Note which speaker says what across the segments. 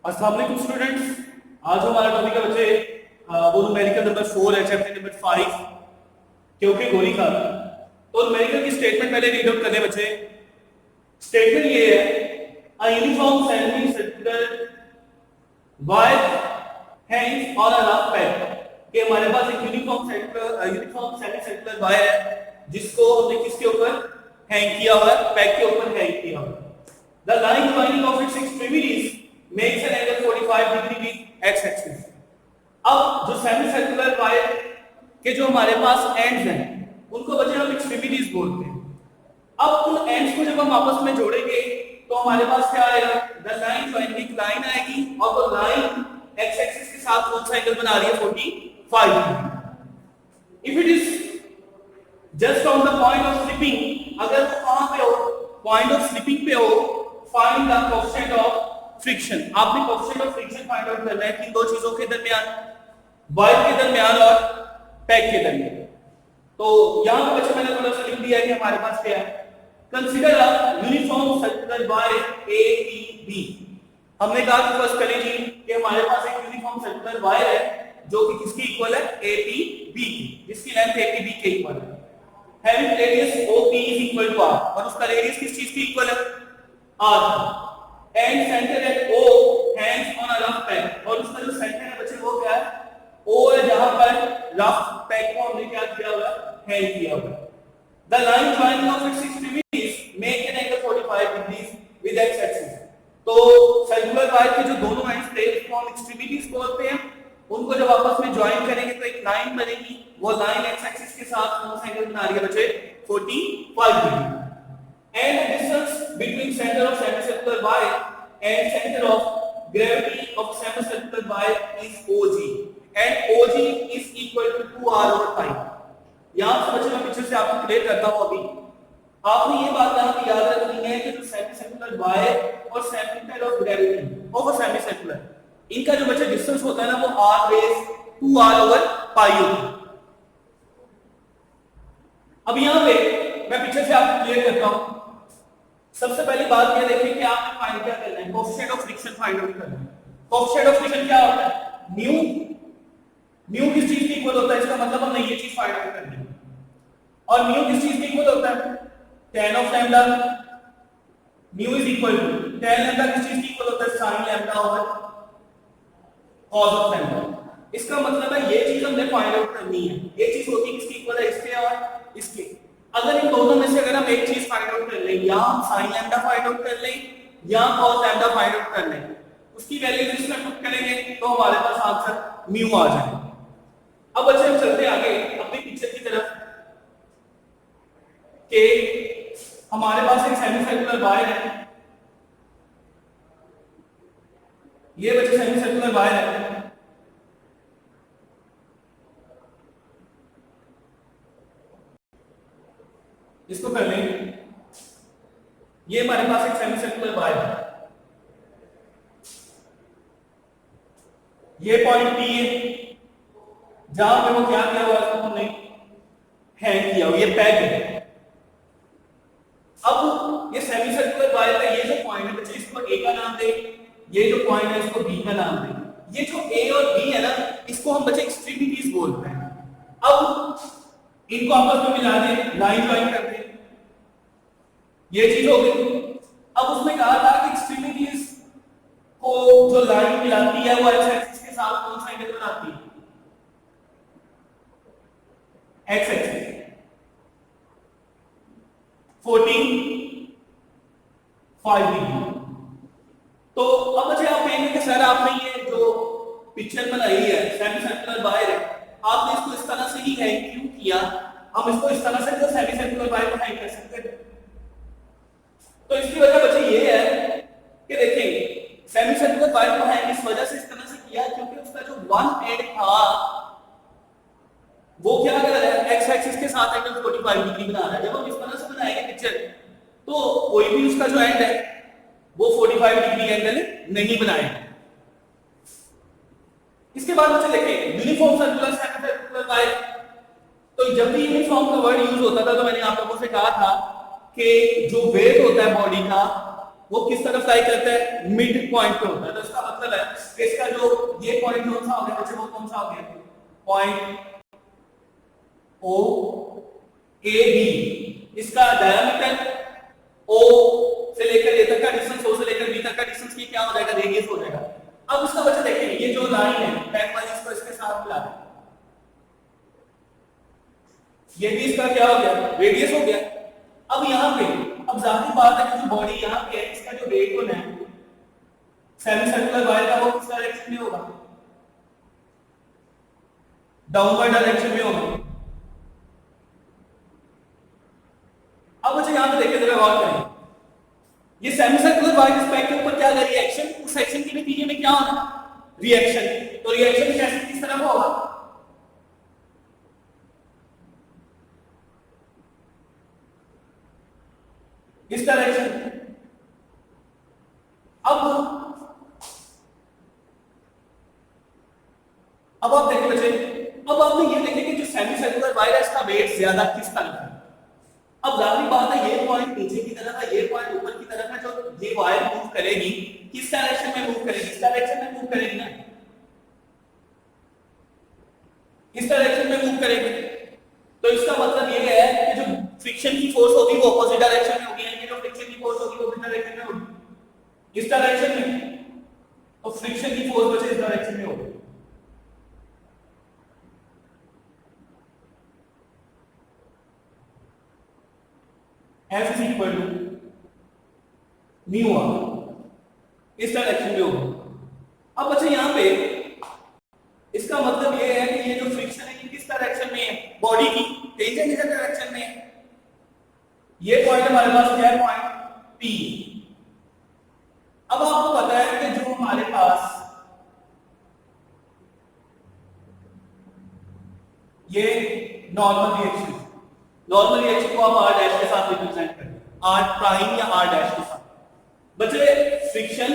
Speaker 1: अस्सलाम वालेकुम स्टूडेंट्स। आज हमारा टॉपिक है बच्चे वो न्यूमेरिकल नंबर 4 है, चैप्टर नंबर 5 क्योंकि गोली का। तो न्यूमेरिकल की स्टेटमेंट पहले रीड आउट कर ले बच्चे। स्टेटमेंट ये है, a uniform semi circular wire Hanks on a rough pad. कि हमारे पास एक यूनिफॉर्म सेमी सर्कुलर वायर है जिसको हमने किसके ऊपर हैंग किया हुआ है, पैड के ऊपर हैंग किया हुआ है। The line joining of its extremities makes an angle 45 degree with x axis. अब जो सेमी सर्कुलर वायर के जो हमारे पास एंड्स हैं उनको बच्चे हम एक्सट्रीमिटीज बोलते हैं। अब उन एंड्स को जब हम आपस में जोड़ेंगे तो हमारे पास क्या आएगा, द लाइन ज्वाइनिंग एक लाइन आएगी और वो लाइन x एक्सिस के साथ कौन सा एंगल बना रही है, 45 degree. If it is just on the point of slipping, अगर वो कहां पे हो, पॉइंट ऑफ स्लिपिंग पे हो, find the coefficient of friction. आपने coefficient of friction find out करना है किन दो चीजों के दरमियान, वायर के दरमियान और पैक के दरमियान। तो यहां पर बच्चे मैंने थोड़ा सा लिख दिया है कि हमारे पास क्या है, consider a uniform circular wire APB। हमने कहा कि फर्स्ट करें जी कि हमारे पास एक यूनिफॉर्म सर्कुलर वायर है जो कि किसकी इक्वल है, APB की, जिसकी लेंथ APB के इक्वल है। Having radius OP is equal to R, और उसका रेडियस किस चीज की इक्वल है, R। And centre at O Hanks on a rough pad, और उसका जो सेंटर है बच्चे वो क्या है, O है, जहां पर रफ पैड को हमने क्या किया हुआ है, हैंग किया हुआ है। The line joining of its extremities make an angle 45 degree with x axis. तो सर्कुलर वायर के जो दोनों एंड्स थे उसको हम एक्सट्रीमिटीज बोलते हैं। उनको जब आपस में ज्वाइन करेंगे तो एक लाइन बनेगी, वो लाइन x एक्सिस के साथ कौन सा एंगल बना रही है बच्चे, 45 degree. And the distance between center of semicircular wire and center of gravity of semicircular wire is OG, and OG is equal to 2R over pi। यहाँ से बच्चे मैं पिक्चर से आपको क्लियर करता हूँ। अभी आपने ये बात यहाँ पे याद रखनी है कि जो सेमीसर्कुलर वायर और centre of gravity of a semicircular, इनका जो बच्चे डिस्टेंस होता है ना वो R base 2R over pi होता है। अब यहाँ पे मैं पिक्चर से आपको क्लियर करता हूँ। सबसे पहली बात ये देखिए कि आपने फाइंड क्या करना है, coefficient of friction find out करना है। कोएफिशिएंट ऑफ फ्रिक्शन क्या होता है, म्यू किस चीज की इक्वल होता है, इसका मतलब हमने ये चीज फाइंड आउट करनी है। और म्यू किस चीज की इक्वल होता है, tan of lambda. Mu is equal to tan lambda किस चीज की इक्वल होता है, sin lambda over cos of lambda. इसका मतलब है ये चीज हमने फाइंड आउट करनी है। ये चीज होती है किसकी इक्वल है, इसके और इसके। अगर इन दोनों में से अगर हम एक चीज फाइंड आउट कर लें, या हम sin लैम्डा फाइंड आउट कर लें या cos लैम्डा फाइंड आउट कर लें, उसकी वैल्यू इसमें पुट करेंगे तो हमारे पास आंसर म्यू आ जाएगा। अब बच्चे हम चलते आगे अपनी पिक्चर की तरफ कि हमारे पास एक सेमी सर्कुलर वायर है। ये बच्चे सेमी सर्कुलर वायर है, इसको कर लेंगे। ये हमारे पास एक सेमी सर्कुलर वायर है, ये पॉइंट P है जहां पे वो क्या किया हुआ है, हमने हैंग किया हुआ, ये पैक है। अब ये सेमी सर्कुलर वायर का ये जो पॉइंट है बच्चे, इसको A का नाम दे, ये जो पॉइंट है इसको B का नाम दे। ये जो A और B है ना, इसको हम बच्चे एक्सट्रीमिटीज बोलते हैं। अब इनको आपस में मिला दे, लाइन ज्वाइन कर दे, ये चीज हो गई। अब उसने कहा था कि एक्सट्रीमिटीज को जो लाइन मिलाती है वो x एक्सिस के साथ कौन सा एंगल बनाती है, x एक्सिस 45 डिग्री। तो अब बच्चे आप कहेंगे कि सर आपने ये जो पिक्चर बनाई है सेमी सर्कुलर वायर है, आपने इसको इस तरह से ही हैंग क्यों किया, हम इसको इस तरह से जो सेमी सर्कुलर वायर को हैंग कर सकते हैं। तो इसकी वजह बच्चे ये है कि देखें सेमी सर्कुलर वायर को हैंग इस वजह से इस तरह से किया क्योंकि उसका जो वन एंड था वो क्या कर रहा है, एक्स एक्सिस के साथ एंगल 45 डिग्री बना रहा है। जब हम इस तरह से बनाएंगे पिक्चर तो कोई भी उसका जो एंड है वो 45 डिग्री एंगल नहीं बनाएगा। इसके बाद बच्चे देखें uniform circular semi circular wire. तो जब भी यूनिफॉर्म का वर्ड यूज होता था तो मैंने आप लोगों से कहा था कि जो वेट होता है बॉडी का वो किस तरफ लाई करता है, मिड पॉइंट पे होता है। तो इसका मतलब है कि इसका जो ये पॉइंट कौन सा हो गया बच्चे, वो कौन सा हो गया, पॉइंट ओ ए बी, इसका डायमीटर ओ से लेकर ए तक का डिस्टेंस, ओ से लेकर बी तक का डिस्टेंस, ये क्या हो जाएगा, रेडियस हो जाएगा। अब इसका बच्चा देखिए ये जो लाइन है पैक वाली, इसको इसके साथ मिला दें, ये भी इसका क्या हो गया, रेडियस हो गया। अब यहाँ पे अब जाहिर बात है कि जो बॉडी यहाँ पे है इसका जो रेडियन है सेमी सर्कुलर वायर का, वो किस डायरेक्शन में होगा, डाउनवर्ड डायरेक्शन में होगा। अब मुझे यहाँ पे देखिए जरा गौर करें, ये सेमी सर्कुलर वायर स्पाइक के ऊपर क्या है रिएक्शन, उस सेक्शन के नतीजे में क्या होना, रिएक्शन। तो रिएक्शन कैसे किस तरह होगा, इस डायरेक्शन। अब आप देखिए बच्चे, अब आपने ये देखे कि जो सेमी सर्कुलर वायर है इसका वेट ज्यादा किस तरफ है। अब जाहिर बात है ये पॉइंट नीचे की तरफ है, ये पॉइंट ऊपर की तरफ है। जो ये वायर मूव करेगी किस डायरेक्शन में मूव करेगी, इस डायरेक्शन में मूव करेगी ना, इस डायरेक्शन में मूव करेगी। तो इसका मतलब ये है कि जो फ्रिक्शन की फोर्स होगी वो अपोजिट डायरेक्शन में होगी, यानी जो फ्रिक्शन की फोर्स होगी वो किस डायरेक्शन में होगी, इस डायरेक्शन में। तो फ्रिक्शन की फोर्स बचे इस डायरेक्शन में होगी। F is equal to mu R, इस डायरेक्शन में होगा। अब बच्चे यहाँ पे इसका मतलब ये है कि ये जो फ्रिक्शन है ये किस डायरेक्शन में है, बॉडी की टेंजेंट डायरेक्शन में है। ये पॉइंट हमारे पास क्या है, पॉइंट P। अब आपको पता है कि जो हमारे पास ये नॉर्मल रिएक्शन, नॉर्मल रिएक्शन को आप आर डैश के साथ रिप्रेजेंट करते हैं, आर प्राइम या आर डैश के साथ। बच्चे फ्रिक्शन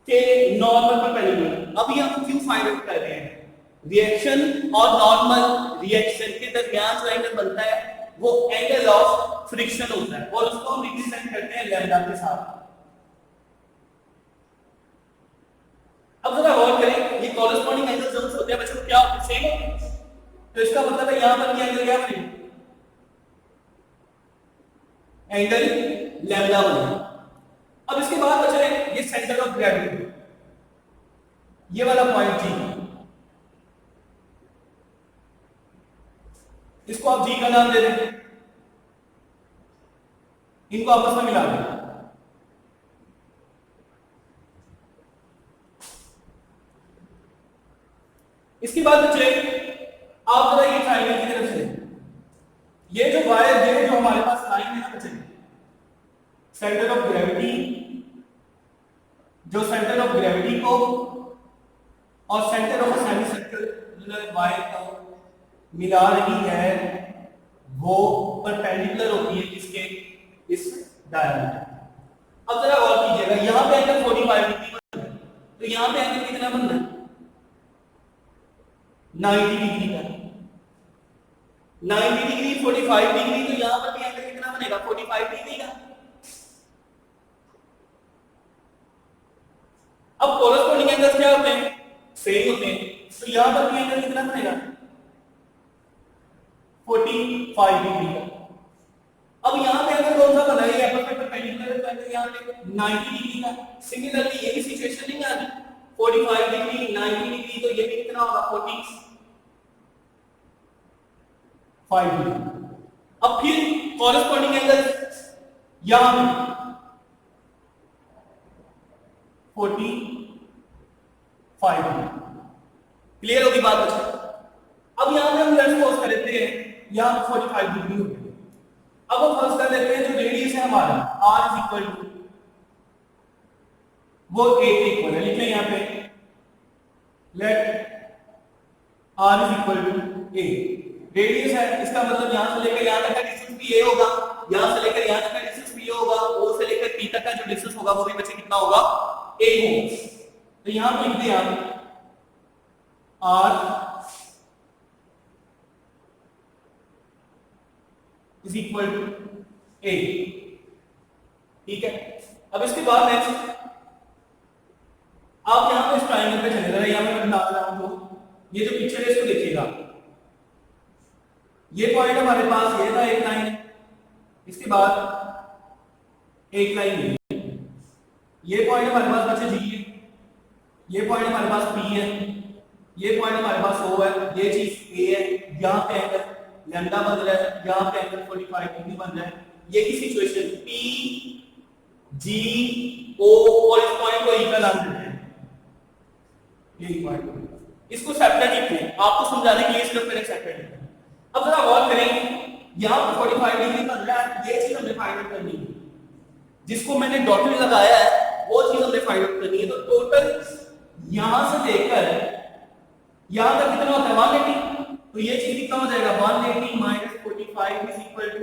Speaker 1: के नॉर्मल परपेंडिकुलर, अभी हम क्यों फाइंड आउट कर रहे हैं, रिएक्शन और नॉर्मल रिएक्शन के दरमियान जो एंगल बनता है वो एंगल ऑफ फ्रिक्शन होता है, और उसको हम रिप्रेजेंट करते हैं लैम्डा के साथ। अब जरा गौर करें, ये कॉरेस्पॉन्डिंग एंगल जो होते हैं बच्चों क्या होते हैं, सेम होते हैं। तो इसका मतलब है यहां पर ये एंगल क्या बनेगा, एंगल लैम्डा बनेगा। अब इसके बाद बचे ये सेंटर ऑफ ग्रेविटी, ये वाला पॉइंट जी, इसको आप जी का नाम दे दें, इनको आपस में मिला दें। इसके बाद बचे आप जरा ये ट्रायंगल की तरफ से, ये जो वायर है जो हमारे पास लाइन है ना बच्चे, सेंटर ऑफ ग्रेविटी, जो सेंटर ऑफ ग्रेविटी को और centre of semi circular wire को मिला रही है वो परपेंडिकुलर होती है किसके, इस डायमीटर। अब जरा गौर कीजिएगा, यहां पे एंगल 45 डिग्री बन रहा है, तो यहां पे एंगल कितना बन रहा है, 90 डिग्री का। 90 डिग्री 45 डिग्री, तो यहां पर भी एंगल कितना बनेगा, 45 डिग्री का। अब कोरेस्पॉन्डिंग एंगल्स क्या होते हैं, सेम होते हैं, तो यहां पर भी एंगल कितना बनेगा, 45 डिग्री का। अब यहां पे एंगल कौन सा बना है, ये आपस में परपेंडिकुलर है, तो एंगल यहां पे 90 डिग्री का। सिमिलरली ये भी सिचुएशन नहीं आ रही, 45 डिग्री 90 डिग्री, तो ये भी कितना होगा, 45 डिग्री। अब फिर कॉरेस्पॉन्डिंग एंगल्स यहां पे 45 डिग्री। क्लियर होगी बात बच्चों। अब यहां पे हम लेट्स सपोज कर लेते हैं यहां 45 डिग्री हो गई। अब हम फर्स्ट कर लेते हैं जो रेडियस है हमारा r इज इक्वल टू वो a के इक्वल है, लिखें यहां पे let r is equal to a। Radius है, इसका मतलब यहां से लेकर यहां तक का डिस्टेंस भी a होगा, यहां से लेकर यहां तक का डिस्टेंस भी a होगा, o से लेकर p तक का जो डिस्टेंस होगा वो भी बच्चे कितना होगा, a होगा। तो यहां पे लिख दिया r is equal to a, ठीक है। अब इसके बाद नेक्स्ट आप यहां पे इस ट्रायंगल पे चले जाए, यहां पे मैं बता रहा हूं तो ये जो पिक्चर है इसको देखिएगा, ये पॉइंट हमारे पास ये था एक लाइन, इसके बाद एक लाइन ये पॉइंट हमारे पास बचे जी है, ये पॉइंट हमारे पास पी है, ये पॉइंट हमारे पास ओ है, ये चीज ए है, यहां पे एंगल लैम्डा बन रहा है, यहां पे एंगल 45 डिग्री बन रहा है। ये की सिचुएशन पी जी ओ और इस पॉइंट को इक्वल आंसर है, यही पॉइंट, इसको सेपरेट लिखें, आपको समझाने के लिए सिर्फ मैंने सेपरेट लिखा। अब जरा गौर करें, यहां पे 45 डिग्री बन रहा है, ये चीज हमने फाइंड आउट करनी है, जिसको मैंने डॉटेड लगाया है वो चीज हमने फाइंड आउट करनी है। तो टोटल यहां से लेकर यहां तक कितना होता है 180, तो ये चीज कितना हो जाएगा 180 माइनस 45 इज इक्वल टू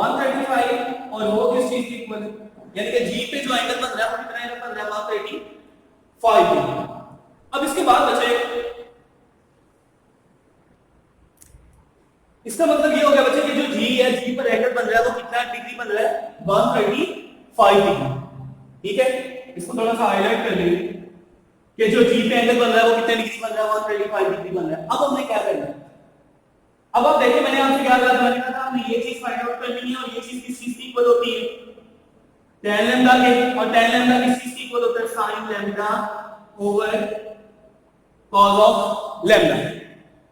Speaker 1: 135, और वो किस चीज के इक्वल है, यानी कि जी पे जो एंगल बन रहा है वो कितना एंगल बन रहा है 185 डिग्री। अब इसके बाद बचे, इसका मतलब ये हो गया बच्चे कि जो जी है, जी पर एंगल बन रहा है वो कितना डिग्री बन रहा है 135 डिग्री, ठीक है। इसको थोड़ा सा हाईलाइट कर लेंगे कि जो जी पे एंगल बन रहा है वो कितने डिग्री बन रहा है 135 डिग्री बन रहा है। अब हमने क्या करना है, अब आप देखिए मैंने आपसे क्या कहा था, हमने ये चीज फाइंड आउट करनी है और ये चीज किस चीज की इक्वल होती है tan लैम्डा के, और tan लैम्डा किस चीज की इक्वल होता है sin lambda over cos of lambda.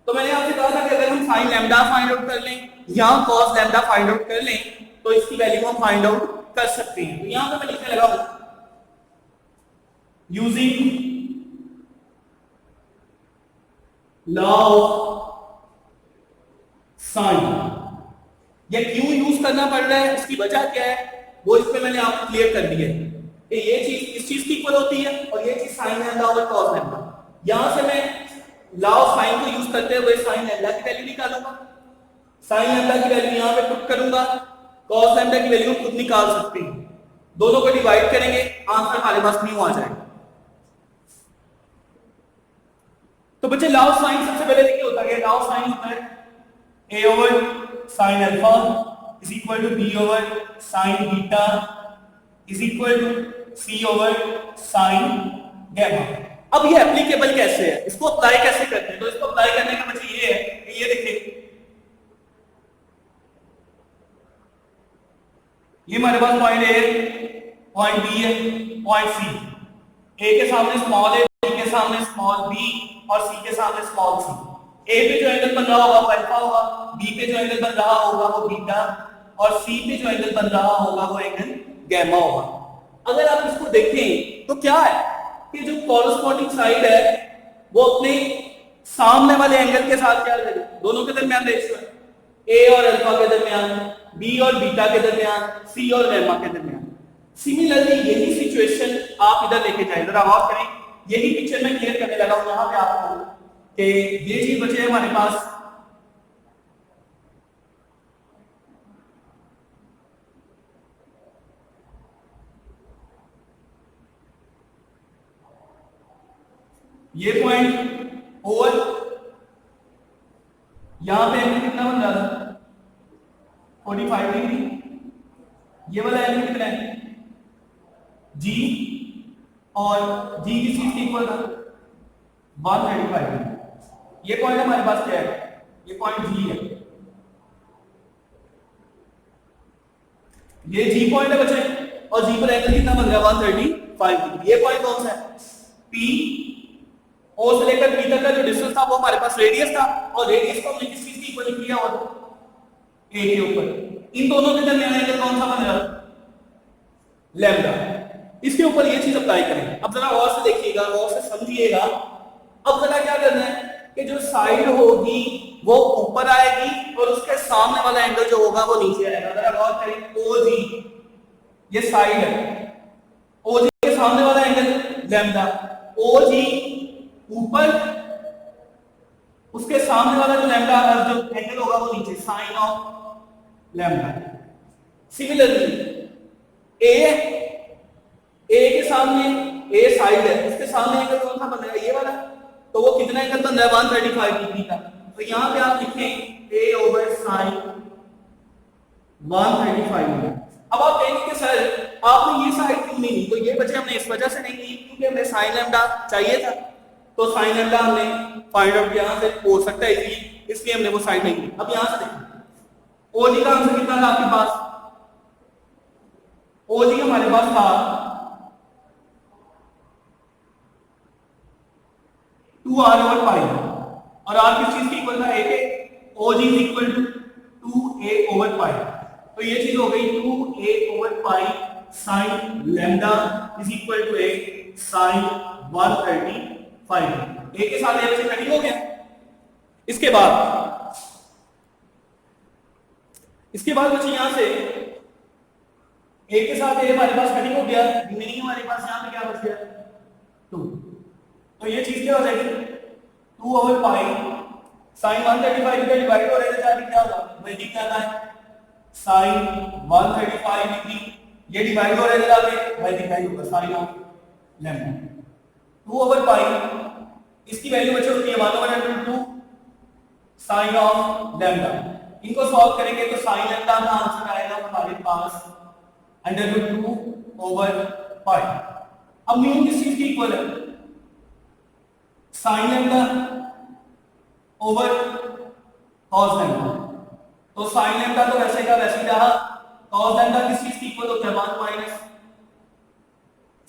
Speaker 1: तो मैंने आपसे कहा था कि अगर हम sin लैम्डा फाइंड आउट कर लें या cos लैम्डा फाइंड आउट कर लें तो इसकी वैल्यू हम फाइंड आउट कर सकते हैं। तो यहां पे मैं लिखने लगा हूं यूजिंग लॉ ऑफ साइन। ये क्यों यूज करना पड़ रहा है, इसकी वजह क्या है, वो इस पे मैंने आपको क्लियर कर दिया है कि ये चीज इस चीज की इक्वल होती है और ये चीज sin लैम्डा और cos लैम्डा। यहां से मैं लॉ ऑफ साइन को यूज करते हुए sin लैम्डा की वैल्यू निकालूंगा, sin लैम्डा की वैल्यू यहां पे पुट करूंगा, cos लैम्डा की वैल्यू खुद निकाल सकते हैं, दोनों को डिवाइड करेंगे, आंसर हमारे पास न्यू आ जाएगा। तो बच्चे लॉ ऑफ साइन सबसे पहले देखिए होता है, लॉ ऑफ साइन होता है a over sin alpha is equal to b over sin beta is equal to c over sin gamma. अब ये एप्लीकेबल कैसे है, इसको अप्लाई कैसे करते हैं, तो इसको अप्लाई करने का मतलब ये है कि ये देखिए ये हमारे पास पॉइंट ए, पॉइंट बी है, पॉइंट सी, ए के सामने स्मॉल ए, बी के सामने स्मॉल बी और सी के सामने स्मॉल सी। ए पे जो एंगल बन रहा होगा वो अल्फा होगा, बी पे जो एंगल बन रहा होगा वो बीटा, और सी पे जो एंगल बन रहा होगा वो एंगल गामा होगा। अगर आप इसको देखें तो क्या है कि जो कॉरस्पॉन्डिंग साइड है वो अपने सामने वाले एंगल के साथ क्या करें, दोनों के दरमियान रेशियो है, ए और अल्फा के दरमियान, बी और बीटा के दरमियान, सी और गामा के दरमियान। सिमिलरली यही सिचुएशन आप इधर लेके जाए, जरा गौर करें, यही पिक्चर में क्लियर करने लगा हूं यहां पे आपको कि ये चीज बचे है हमारे पास, ये पॉइंट ओवर, यहां पे एंगल कितना बन रहा था 45 डिग्री, ये वाला एंगल कितना है जी, और जी किस चीज की इक्वल था 135 डिग्री। ये पॉइंट हमारे पास क्या है, ये पॉइंट जी है, ये जी पॉइंट है बच्चे, और जी पर एंगल कितना बन रहा है 135 डिग्री। ये पॉइंट कौन सा है पी, ओ से लेकर पी तक का जो डिस्टेंस था वो हमारे पास रेडियस था, और रेडियस को हमने किस चीज की इक्वल किया और ए के ऊपर, इन दोनों के दरमियान एंगल कौन सा बन रहा लैम्डा। इसके ऊपर ये चीज अप्लाई करें। अब जरा गौर से देखिएगा, गौर से समझिएगा। अब जरा क्या करना है कि जो साइड होगी वो ऊपर आएगी और उसके सामने वाला एंगल जो होगा वो नीचे आएगा। जरा गौर करें, ओ जी ये साइड है, ओ जी के सामने वाला एंगल लैम्डा, ओ जी ऊपर, उसके सामने वाला जो लैम्डा जो एंगल होगा वो नीचे, साइन ऑफ लैम्डा। सिमिलरली ए के सामने, ए साइड है, उसके सामने एंगल कौन सा बन रहा है ये वाला, तो वो कितना एंगल बन रहा है 135 डिग्री का। तो यहां पे आप लिखें a ओवर sin 135 डिग्री। अब आप कहेंगे कि सर आपने ये साइड क्यों नहीं ली, तो ये बच्चे हमने इस वजह से नहीं ली क्योंकि हमें साइन लैम्डा चाहिए था, तो साइन लैम्डा हमने फाइंड आउट यहां से हो सकता है इसलिए हमने वो साइड नहीं ली। अब यहां से देखो ओजी का आंसर कितना था आपके पास, ओजी हमारे पास था 2r/π और r किस चीज की इक्वल था, a के, OG is equal to 2a/π, तो ये चीज हो गई 2a/π sin lambda is equal to a sin 135, a के साथ a बच्चे कटिंग हो गया। इसके बाद बच्चे यहां से a के साथ a हमारे पास कटिंग हो गया, रिमेनिंग हमारे पास यहां पे क्या बच गया 2, तो ये चीज क्या हो जाएगी 2/π sin 135 का डिवाइड हो रहा है जाके क्या होगा, वही क्या आता है sin 135 डिग्री, ये डिवाइड हो रहा है जाके वही डिवाइड होगा sin ऑफ लैम्डा 2/π, इसकी वैल्यू बच्चे होती है 1/2 sin ऑफ लैम्डा। इनको सॉल्व करेंगे तो sin लैम्डा का आंसर आएगा हमारे पास √2/π। अब म्यू किस चीज की इक्वल है, sin lambda over cos lambda, तो sin लैम्डा तो वैसे का वैसे ही रहा, cos लैम्डा किस चीज की इक्वल होता है 1 minus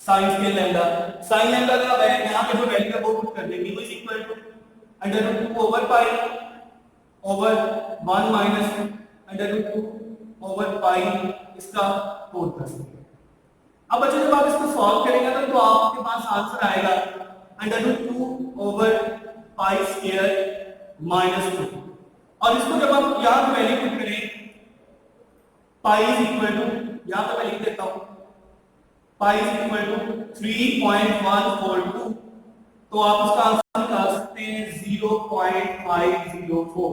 Speaker 1: sin square lambda, sin lambda का यहां पे जो वैल्यू है वो पुट कर देंगे, is equal to √2/π over 1 minus √2/π इसका 4%। अब बच्चों जब आप इसको सॉल्व करेंगे तो आपके पास आंसर आएगा √2/π² माइनस 2, और इसको जब आप यहां पे वैल्यू पुट करें पाई इज इक्वल टू, यहां पे मैं लिख देता हूं पाई इज इक्वल टू 3.142, तो आप इसका आंसर निकाल सकते हैं 0.504।